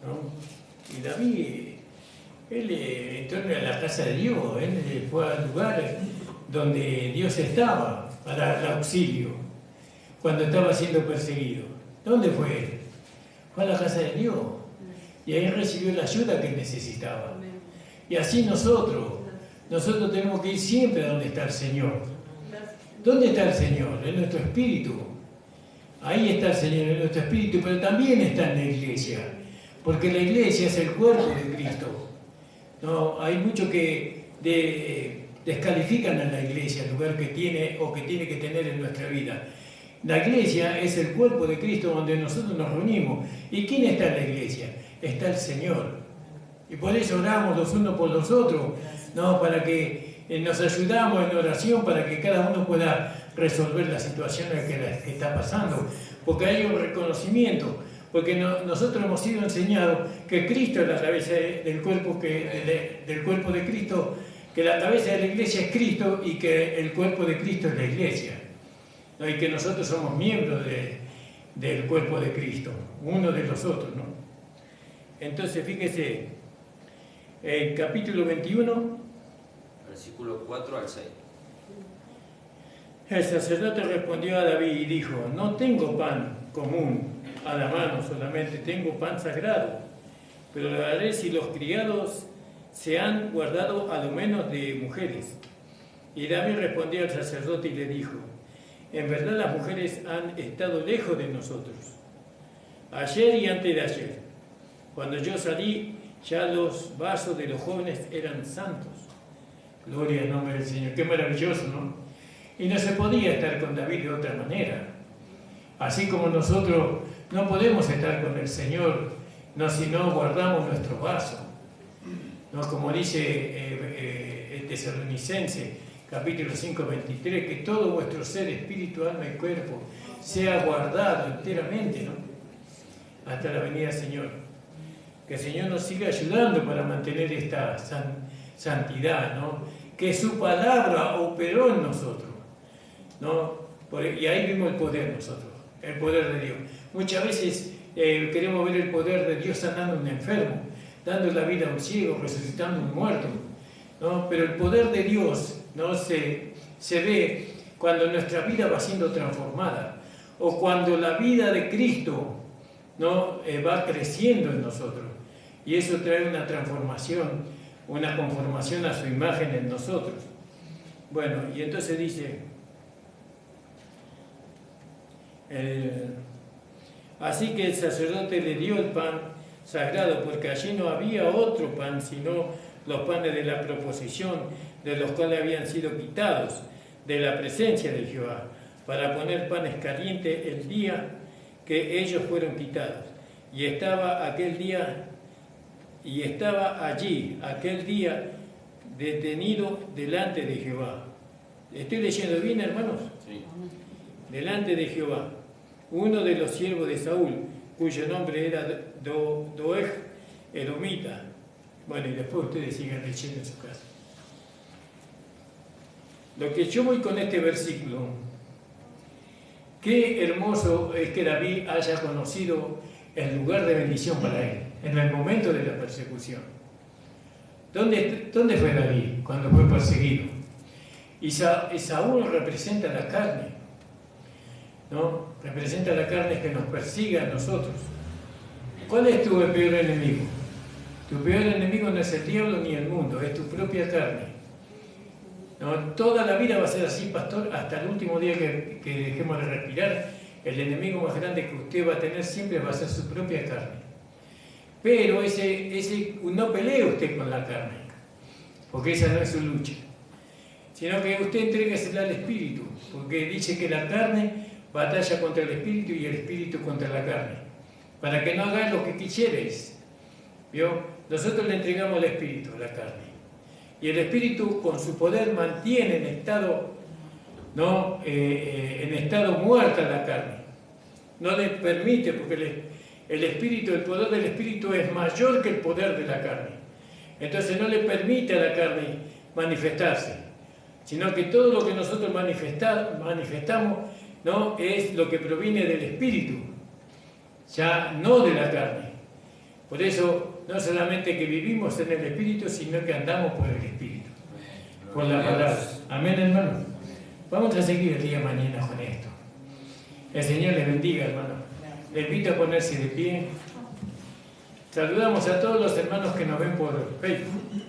¿no? Y David, él entró en la casa de Dios, él fue al lugar donde Dios estaba para el auxilio, cuando estaba siendo perseguido. ¿Dónde fue él? Fue a la casa de Dios y ahí recibió la ayuda que necesitaba. Y así nosotros tenemos que ir siempre a donde está el Señor. ¿Dónde está el Señor? En nuestro espíritu. Ahí está el Señor, en nuestro espíritu, pero también está en la iglesia, porque la iglesia es el cuerpo de Cristo. No, hay muchos que descalifican a la iglesia, el lugar que tiene o que tiene que tener en nuestra vida. La iglesia es el cuerpo de Cristo donde nosotros nos reunimos. ¿Y quién está en la iglesia? Está el Señor. Y por eso oramos los unos por los otros, ¿no? Para que nos ayudamos en oración, para que cada uno pueda resolver las situaciones que está pasando. Porque hay un reconocimiento, porque nosotros hemos sido enseñados que Cristo es la cabeza del cuerpo, del cuerpo de Cristo, que la cabeza de la iglesia es Cristo y que el cuerpo de Cristo es la iglesia, ¿no? Y que nosotros somos miembros del cuerpo de Cristo, uno de los otros, ¿no? Entonces, fíjese, el capítulo 21, versículo 4 al 6. El sacerdote respondió a David y dijo: no tengo pan común a la mano, solamente tengo pan sagrado, pero lo haré si los criados se han guardado a lo menos de mujeres. Y David respondió al sacerdote y le dijo: en verdad las mujeres han estado lejos de nosotros, ayer y antes de ayer. Cuando yo salí, ya los vasos de los jóvenes eran santos. Gloria al nombre del Señor. Qué maravilloso, ¿no? Y no se podía estar con David de otra manera. Así como nosotros no podemos estar con el Señor, no, si no guardamos nuestro vaso, ¿no? Como dice el Tesalonicense, capítulo 5, 23, que todo vuestro ser, espíritu, alma y cuerpo sea guardado enteramente, ¿no? Hasta la venida del Señor. Que el Señor nos siga ayudando para mantener esta santidad, ¿no? Que su palabra operó en nosotros, ¿no? Y ahí vimos el poder nosotros, el poder de Dios. Muchas veces queremos ver el poder de Dios sanando a un enfermo, dando la vida a un ciego, resucitando a un muerto, ¿no? Pero el poder de Dios, ¿no? se ve cuando nuestra vida va siendo transformada, o cuando la vida de Cristo, ¿no? Va creciendo en nosotros, y eso trae una transformación, una conformación a su imagen en nosotros. Bueno, y entonces dice, así que el sacerdote le dio el pan sagrado, porque allí no había otro pan, sino los panes de la proposición, de los cuales habían sido quitados de la presencia de Jehová, para poner panes calientes el día que ellos fueron quitados. Y estaba allí aquel día detenido delante de Jehová. ¿Estoy leyendo bien, hermanos? Sí. Delante de Jehová, uno de los siervos de Saúl, cuyo nombre era Doeg Edomita. Bueno, y después ustedes sigan leyendo en su casa. Lo que yo voy con este versículo, qué hermoso es que David haya conocido el lugar de bendición para él, en el momento de la persecución. ¿Dónde fue David cuando fue perseguido? Y Saúl representa la carne, ¿no? Representa la carne que nos persigue a nosotros. ¿Cuál es tu peor enemigo? Tu peor enemigo no es el diablo ni el mundo, es tu propia carne, ¿no? Toda la vida va a ser así, pastor, hasta el último día que dejemos de respirar. El enemigo más grande que usted va a tener siempre va a ser su propia carne. Pero no pelee usted con la carne, porque esa no es su lucha, sino que usted entréguesela al Espíritu, porque dice que la carne batalla contra el Espíritu y el Espíritu contra la carne, para que no hagáis lo que quisierais. ¿Vio? Nosotros le entregamos al Espíritu, a la carne, y el Espíritu con su poder mantiene en estado, ¿no? En estado muerta la carne, no le permite, porque el Espíritu, el poder del Espíritu es mayor que el poder de la carne, entonces no le permite a la carne manifestarse, sino que todo lo que nosotros manifestamos, ¿no? Es lo que proviene del Espíritu, ya no de la carne. Por eso, no solamente que vivimos en el Espíritu, sino que andamos por el Espíritu, por la palabra. Amén, hermano. Vamos a seguir el día de mañana con esto. El Señor les bendiga, hermano. Les invito a ponerse de pie. Saludamos a todos los hermanos que nos ven por Facebook.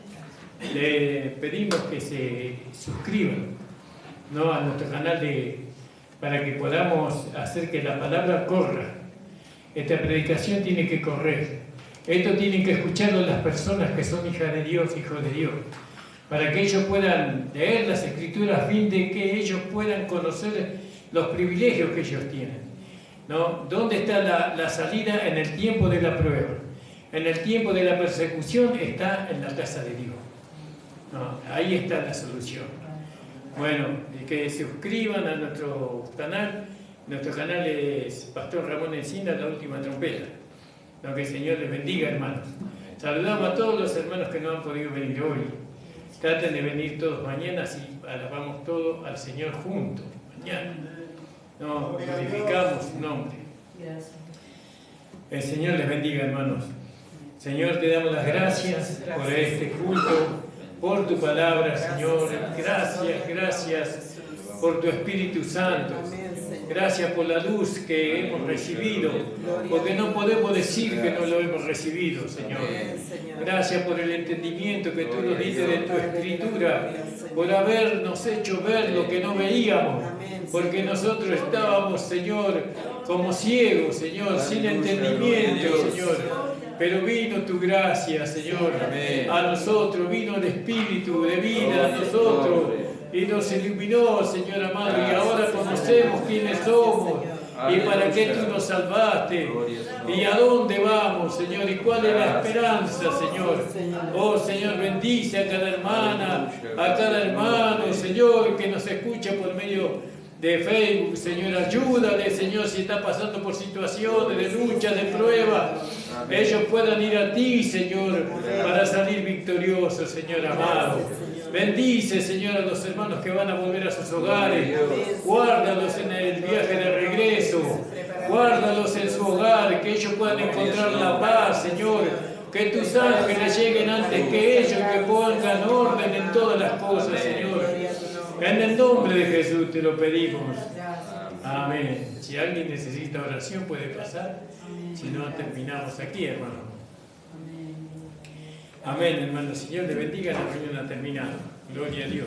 Le pedimos que se suscriban, ¿no? A nuestro canal para que podamos hacer que la palabra corra. Esta predicación tiene que correr. Esto tienen que escucharlo las personas que son hijas de Dios, hijos de Dios, para que ellos puedan leer las Escrituras a fin de que ellos puedan conocer los privilegios que ellos tienen, ¿no? ¿Dónde está la salida en el tiempo de la prueba? En el tiempo de la persecución está en la casa de Dios, ¿no? Ahí está la solución. Bueno, que se suscriban a nuestro canal. Nuestro canal es Pastor Ramón Encina, La Última Trompeta. ¿No? Que el Señor les bendiga, hermanos. Saludamos a todos los hermanos que no han podido venir hoy. Traten de venir todos mañana, así alabamos todos al Señor juntos. Mañana. No, glorificamos su nombre. El Señor les bendiga, hermanos. Señor, te damos las gracias por este culto, por tu palabra, Señor. Gracias por tu Espíritu Santo. Gracias por la luz que hemos recibido, porque no podemos decir que no lo hemos recibido, Señor. Gracias por el entendimiento que tú nos diste de tu Escritura, por habernos hecho ver lo que no veíamos, porque nosotros estábamos, Señor, como ciegos, Señor, sin entendimiento, Señor. Pero vino tu gracia, Señor, a nosotros, vino el Espíritu de vida a nosotros y nos iluminó, Señor amado, y ahora conocemos quiénes somos y para qué tú nos salvaste y a dónde vamos, Señor, y cuál es la esperanza, Señor. Oh, Señor, bendice a cada hermana, a cada hermano, Señor, que nos escucha por medio de Facebook, Señor, ayúdale, Señor, si está pasando por situaciones de lucha, de prueba, ellos puedan ir a ti, Señor, para salir victoriosos, Señor amado. Bendice, Señor, a los hermanos que van a volver a sus hogares, guárdalos en el viaje de regreso, guárdalos en su hogar, que ellos puedan encontrar la paz, Señor, que tus ángeles lleguen antes que ellos, que pongan orden en todas las cosas, Señor. En el nombre de Jesús te lo pedimos. Amén. Si alguien necesita oración puede pasar. Si no, terminamos aquí, hermano. Amén, hermano. Señor le bendiga. La reunión ha terminado. Gloria a Dios.